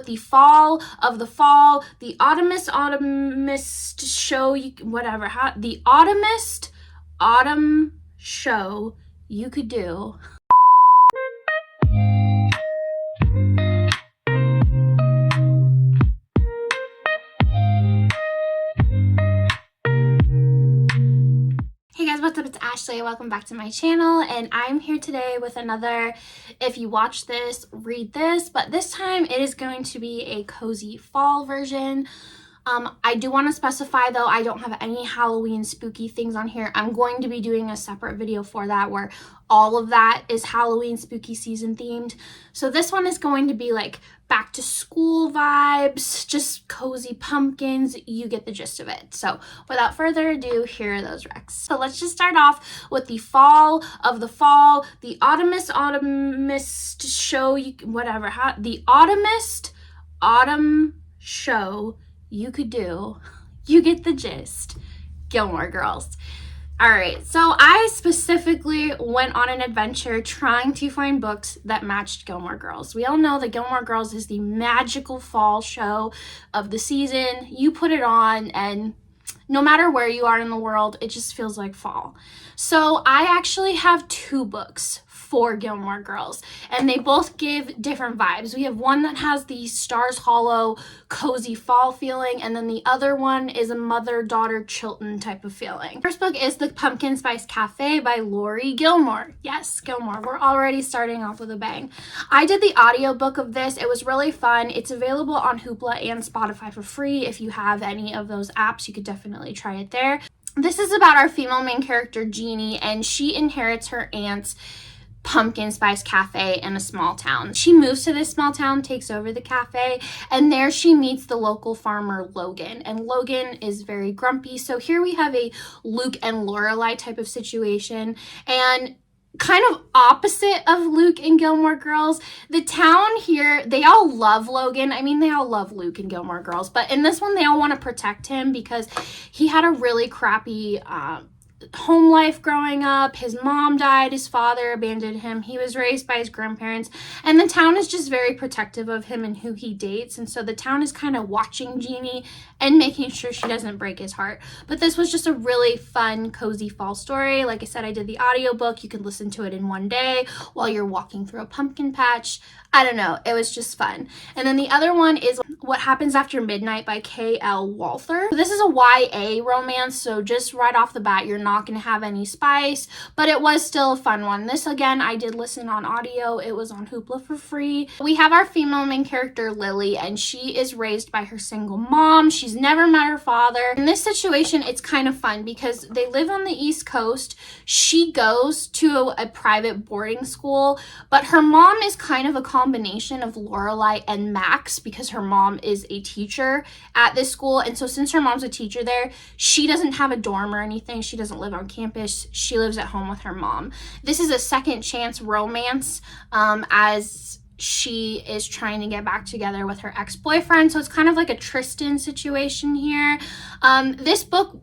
the fall of the fall, the autumnist show, the autumnist autumn show you could do. Hey guys, what's up? It's Ashley. Welcome back to my channel, and I'm here today with another, if you watch this, read this, but this time it is going to be a cozy fall version. I do want to specify though, I don't have any Halloween spooky things on here. I'm going to be doing a separate video for that where all of that is Halloween spooky season themed. So this one is going to be like back to school vibes, just cozy pumpkins. You get the gist of it. So without further ado, here are those recs. So let's just start off with the fall of the fall, the autumnist show, the autumnist autumn show you could do. You get the gist. Gilmore Girls. All right, so I specifically went on an adventure trying to find books that matched Gilmore Girls. We all know that Gilmore Girls is the magical fall show of the season. You put it on and no matter where you are in the world, it just feels like fall. So I actually have two books for Gilmore Girls, and they both give different vibes. We have one that has the Stars Hollow cozy fall feeling, and then the other one is a mother-daughter Chilton type of feeling. First book is The Pumpkin Spice Cafe by Laurie Gilmore. Yes, Gilmore. We're already starting off with a bang. I did the audiobook of this. It was really fun. It's available on Hoopla and Spotify for free. If you have any of those apps, you could definitely try it there. This is about our female main character, Jeannie, and she inherits her aunt's Pumpkin Spice Cafe in a small town. She moves to this small town, takes over the cafe, and there she meets the local farmer Logan, and Logan is very grumpy. So here we have a Luke and Lorelai type of situation, and kind of opposite of Luke and Gilmore Girls. The town here, they all love Logan. I mean, they all love Luke and Gilmore Girls, but in this one, they all want to protect him because he had a really crappy home life growing up. His mom died, his father abandoned him, he was raised by his grandparents, and the town is just very protective of him and who he dates, and so the town is kind of watching Jeannie and making sure she doesn't break his heart. But this was just a really fun, cozy fall story. Like I said, I did the audiobook. You can listen to it in one day while you're walking through a pumpkin patch. I don't know, it was just fun. And then the other one is What Happens After Midnight by K.L. Walther. So this is a YA romance, so just right off the bat, you're not going to have any spice, but it was still a fun one. This, again, I did listen on audio. It was on Hoopla for free. We have our female main character, Lily, and she is raised by her single mom. She's never met her father. In this situation, it's kind of fun because they live on the East Coast. She goes to a private boarding school, but her mom is kind of a combination of Lorelai and Max because her mom is a teacher at this school, and so since her mom's a teacher there, she doesn't have a dorm or anything. She doesn't live on campus. She lives at home with her mom. This is a second chance romance as she is trying to get back together with her ex-boyfriend, so it's kind of like a Tristan situation here. This book,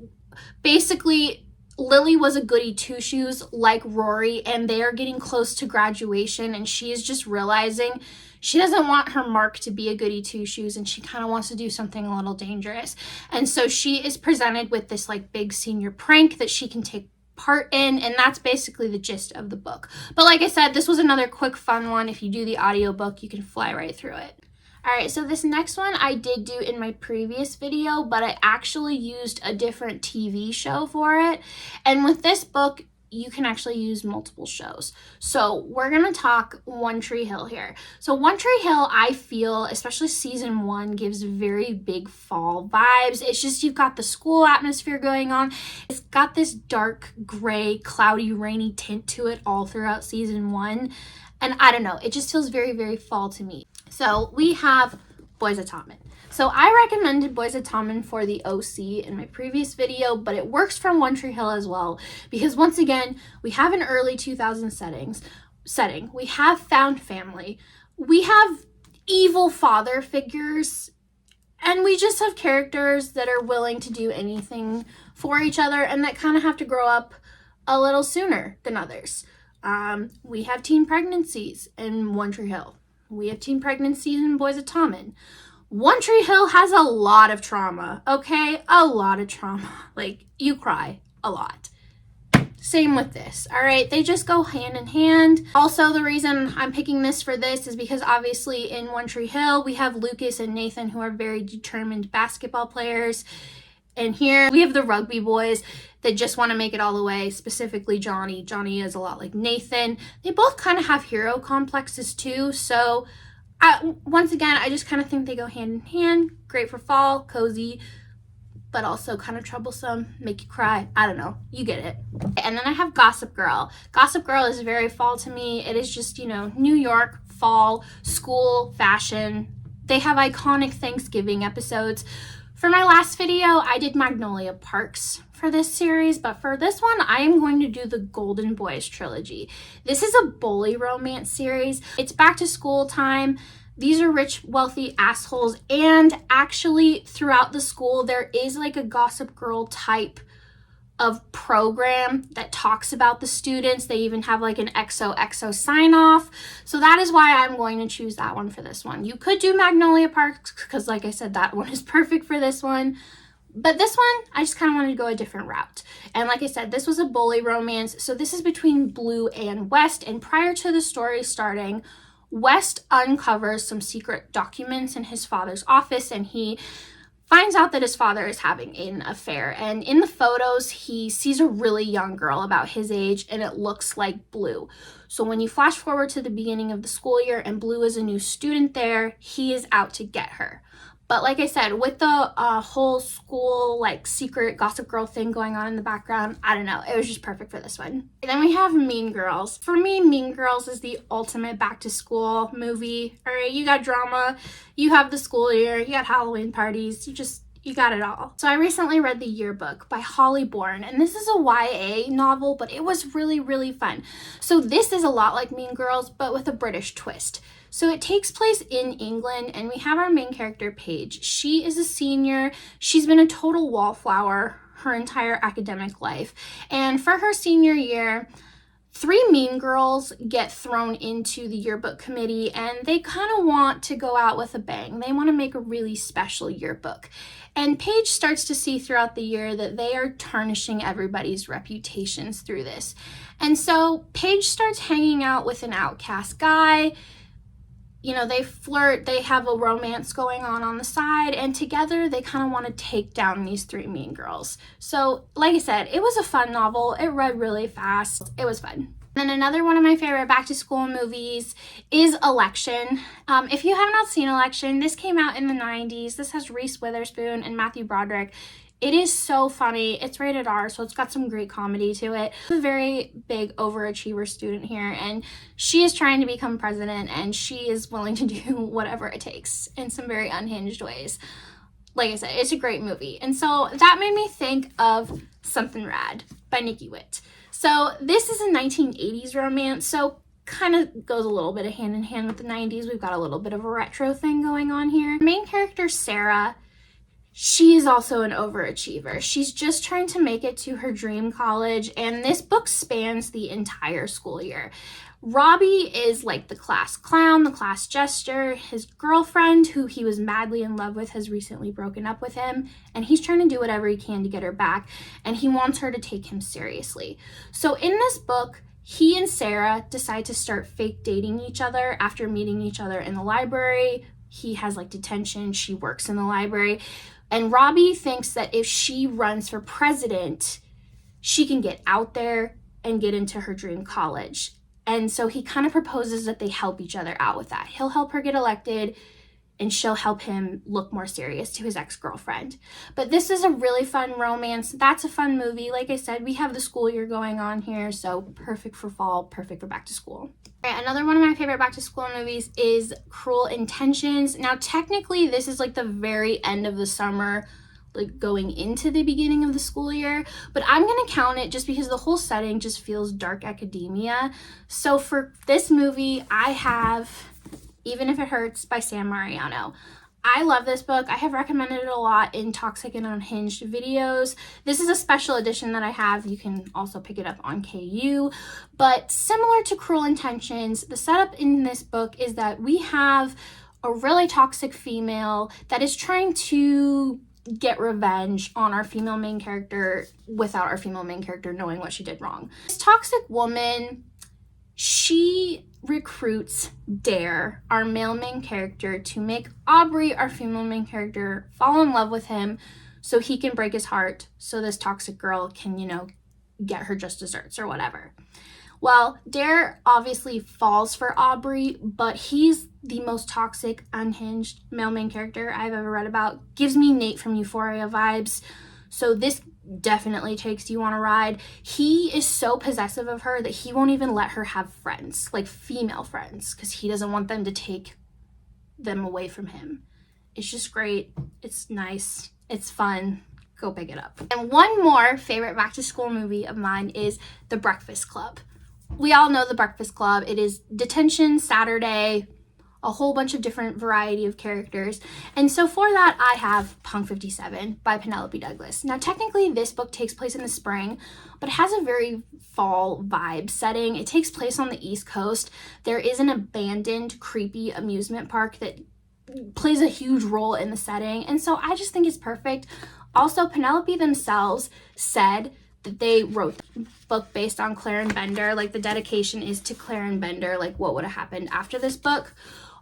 basically, Lily was a goody two-shoes like Rory, and they are getting close to graduation, and she is just realizing she doesn't want her Mark to be a goody two-shoes, and she kind of wants to do something a little dangerous. And so she is presented with this like big senior prank that she can take part in, and that's basically the gist of the book. But like I said, this was another quick fun one. If you do the audiobook, you can fly right through it. Alright, so this next one I did do in my previous video, but I actually used a different TV show for it. And with this book, you can actually use multiple shows. So we're going to talk One Tree Hill here. So One Tree Hill, I feel, especially season 1, gives very big fall vibes. It's just, you've got the school atmosphere going on. It's got this dark, gray, cloudy, rainy tint to it all throughout season 1. And I don't know, it just feels very, very fall to me. So we have Boys of Tommen. So I recommended Boys of Tommen for the OC in my previous video, but it works from One Tree Hill as well, because once again, we have an early 2000s setting. We have found family. We have evil father figures, and we just have characters that are willing to do anything for each other and that kind of have to grow up a little sooner than others. We have teen pregnancies in One Tree Hill. We have teen pregnancies and boys of tommen. One Tree Hill has a lot of trauma, okay? A lot of trauma. Like, you cry a lot. Same with this, all right? They just go hand in hand. Also, the reason I'm picking this for this is because obviously in One Tree Hill, we have Lucas and Nathan, who are very determined basketball players. And here we have the rugby boys that just want to make it all the way, specifically Johnny. Johnny is a lot like Nathan. They both kind of have hero complexes too. So once again, I just kind of think they go hand in hand. Great for fall, cozy, but also kind of troublesome, make you cry. I don't know, you get it. And then I have Gossip Girl. Gossip Girl is very fall to me. It is just, you know, New York, fall, school, fashion. They have iconic Thanksgiving episodes. For my last video, I did Magnolia Parks for this series, but for this one, I am going to do the Golden Boys trilogy. This is a bully romance series. It's back to school time. These are rich, wealthy assholes, and actually throughout the school, there is like a Gossip Girl type of program that talks about the students. They even have like an XOXO sign off. So that is why I'm going to choose that one for this one. You could do Magnolia Parks because like I said, that one is perfect for this one. But this one, I just kind of wanted to go a different route. And like I said, this was a bully romance. So this is between Blue and West. And prior to the story starting, West uncovers some secret documents in his father's office, and he finds out that his father is having an affair. And in the photos, he sees a really young girl about his age, and it looks like Blue. So when you flash forward to the beginning of the school year and Blue is a new student there, he is out to get her. But like I said, with the whole school, like, secret Gossip Girl thing going on in the background, I don't know. It was just perfect for this one. And then we have Mean Girls. For me, Mean Girls is the ultimate back-to-school movie. All right, you got drama, you have the school year, you got Halloween parties, you got it all. So I recently read The Yearbook by Holly Bourne, and this is a YA novel, but it was really, really fun. So this is a lot like Mean Girls, but with a British twist. So it takes place in England, and we have our main character, Paige. She is a senior. She's been a total wallflower her entire academic life. And for her senior year, 3 mean girls get thrown into the yearbook committee, and they kind of want to go out with a bang. They want to make a really special yearbook. And Paige starts to see throughout the year that they are tarnishing everybody's reputations through this. And so Paige starts hanging out with an outcast guy. You know, they flirt, they have a romance going on the side, and together they kind of want to take down these 3 mean girls. So, like I said, it was a fun novel. It read really fast. It was fun. Then another one of my favorite back-to-school movies is Election. If you have not seen Election, this came out in the 90s. This has Reese Witherspoon and Matthew Broderick. It is so funny. It's rated R, so it's got some great comedy to it. I'm a very big overachiever student here, and she is trying to become president, and she is willing to do whatever it takes in some very unhinged ways. Like I said, it's a great movie. And so that made me think of Something Rad by Nikki Witt. So this is a 1980s romance, so kind of goes a little bit of hand in hand with the 90s. We've got a little bit of a retro thing going on here. The main character, Sarah, she is also an overachiever. She's just trying to make it to her dream college, and this book spans the entire school year. Robbie is like the class clown, the class jester. His girlfriend, who he was madly in love with, has recently broken up with him, and he's trying to do whatever he can to get her back, and he wants her to take him seriously. So in this book, he and Sarah decide to start fake dating each other after meeting each other in the library. He has like detention, she works in the library. And Robbie thinks that if she runs for president, she can get out there and get into her dream college. And so he kind of proposes that they help each other out with that. He'll help her get elected, and she'll help him look more serious to his ex-girlfriend. But this is a really fun romance. That's a fun movie. Like I said, we have the school year going on here, so perfect for fall, perfect for back to school. All right, another one of my favorite back to school movies is Cruel Intentions. Now, technically, this is like the very end of the summer, like going into the beginning of the school year, but I'm gonna count it just because the whole setting just feels dark academia. So for this movie, I have Even If It Hurts by Mariano. I love this book. I have recommended it a lot in Toxic and Unhinged videos. This is a special edition that I have. You can also pick it up on KU. But similar to Cruel Intentions, the setup in this book is that we have a really toxic female that is trying to get revenge on our female main character without our female main character knowing what she did wrong. This toxic woman, she recruits Dare, our male main character, to make Aubrey, our female main character, fall in love with him so he can break his heart so this toxic girl can, you know, get her just desserts or whatever. Well, Dare obviously falls for Aubrey, but he's the most toxic, unhinged male main character I've ever read about. Gives me Nate from Euphoria vibes. So this definitely takes you on a ride. He is so possessive of her that he won't even let her have friends, like female friends, because he doesn't want them to take them away from him. It's just great. It's nice. It's fun. Go pick it up. And one more favorite back to school movie of mine is The Breakfast Club. We all know The Breakfast Club. It is detention, Saturday, a whole bunch of different variety of characters. And so for that, I have Punk 57 by Penelope Douglas. Now, technically, this book takes place in the spring, but it has a very fall vibe setting. It takes place on the East Coast. There is an abandoned, creepy amusement park that plays a huge role in the setting. And so I just think it's perfect. Also, Penelope themselves said that they wrote the book based on Claire and Bender. Like, the dedication is to Claire and Bender, like what would have happened after this book.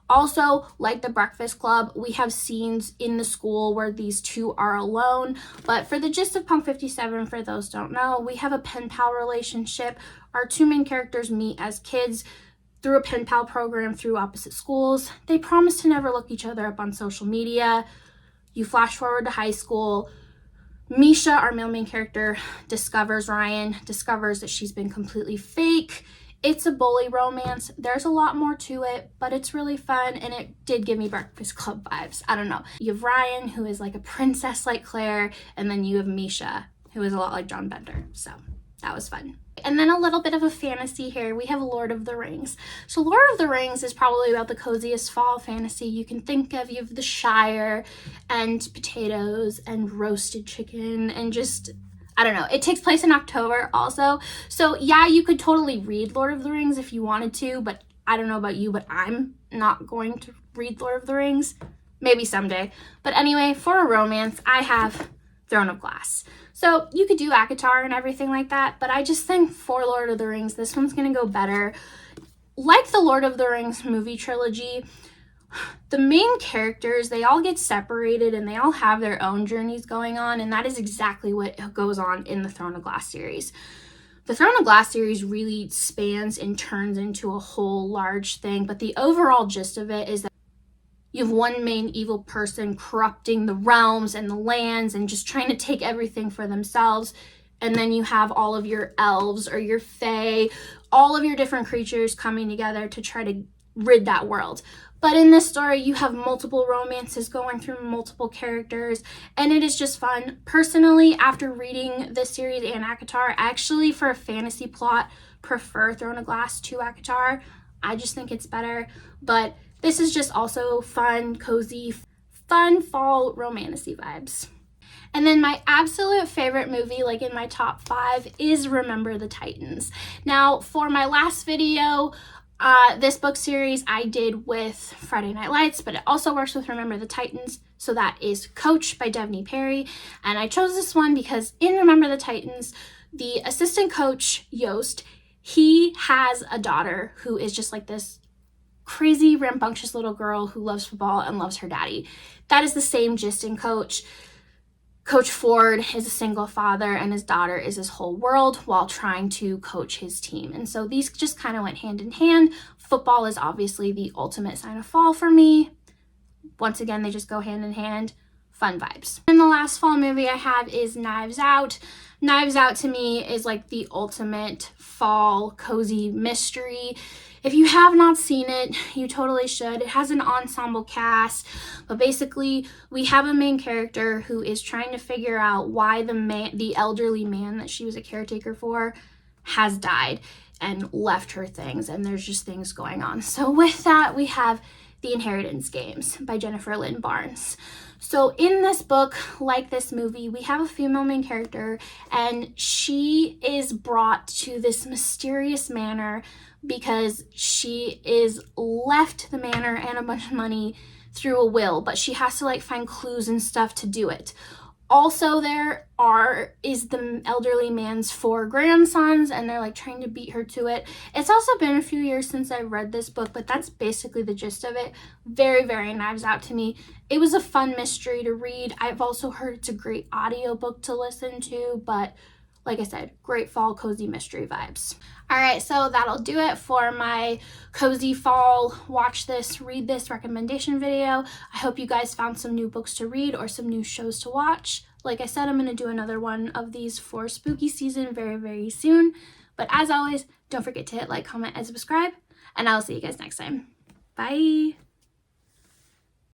Also, like The Breakfast Club, we have scenes in the school where these two are alone. But for the gist of Punk 57, for those who don't know, we have a pen pal relationship. Our two main characters meet as kids through a pen pal program through opposite schools. They promise to never look each other up on social media. You flash forward to high school. Misha, our male main character, discovers that she's been completely fake. It's a bully romance. There's a lot more to it, but it's really fun, and it did give me Breakfast Club vibes. I don't know. You have Ryan, who is like a princess like Claire, and then you have Misha, who is a lot like John Bender. So that was fun. And then a little bit of a fantasy here. We have Lord of the Rings. So Lord of the Rings is probably about the coziest fall fantasy you can think of. You have the Shire and potatoes and roasted chicken and just, I don't know. It takes place in October also. So yeah, you could totally read Lord of the Rings if you wanted to, but I don't know about you, but I'm not going to read Lord of the Rings. Maybe someday. But anyway, for a romance, I have Throne of Glass. So you could do ACOTAR and everything like that, but I just think for Lord of the Rings, this one's going to go better. Like the Lord of the Rings movie trilogy, the main characters, they all get separated and they all have their own journeys going on, and that is exactly what goes on in the Throne of Glass series. The Throne of Glass series really spans and turns into a whole large thing, but the overall gist of it is that you have one main evil person corrupting the realms and the lands and just trying to take everything for themselves. And then you have all of your elves or your fae, all of your different creatures coming together to try to rid that world. But in this story, you have multiple romances going through multiple characters, and it is just fun. Personally, after reading this series and ACOTAR, I actually, for a fantasy plot, prefer Throne of Glass to ACOTAR. I just think it's better. But this is just also fun, cozy, fun fall romantasy vibes. And then my absolute favorite movie, like in my top 5, is Remember the Titans. Now, for my last video, this book series I did with Friday Night Lights, but it also works with Remember the Titans. So that is Coach by Devney Perry. And I chose this one because in Remember the Titans, the assistant coach, Yost, he has a daughter who is just like this crazy, rambunctious little girl who loves football and loves her daddy. That is the same gist in Coach. Coach Ford is a single father, and his daughter is his whole world while trying to coach his team. And so these just kind of went hand in hand. Football is obviously the ultimate sign of fall for me. Once again, they just go hand in hand. Fun vibes. And the last fall movie I have is Knives Out. Knives Out to me is like the ultimate fall cozy mystery. If you have not seen it, you totally should. It has an ensemble cast, but basically we have a main character who is trying to figure out why the elderly man that she was a caretaker for has died and left her things, and there's just things going on. So with that, we have The Inheritance Games by Jennifer Lynn Barnes. So in this book, like this movie, we have a female main character, and she is brought to this mysterious manor because she is left the manor and a bunch of money through a will, but she has to like find clues and stuff to do it. Also is the elderly man's 4 grandsons, and they're like trying to beat her to it. It's also been a few years since I read this book, but that's basically the gist of it. Very, very Knives Out to me. It was a fun mystery to read. I've also heard it's a great audiobook to listen to, but like I said, great fall cozy mystery vibes. All right, so that'll do it for my cozy fall watch this, read this recommendation video. I hope you guys found some new books to read or some new shows to watch. Like I said, I'm going to do another one of these for spooky season very, very soon. But as always, don't forget to hit like, comment, and subscribe, and I'll see you guys next time. Bye!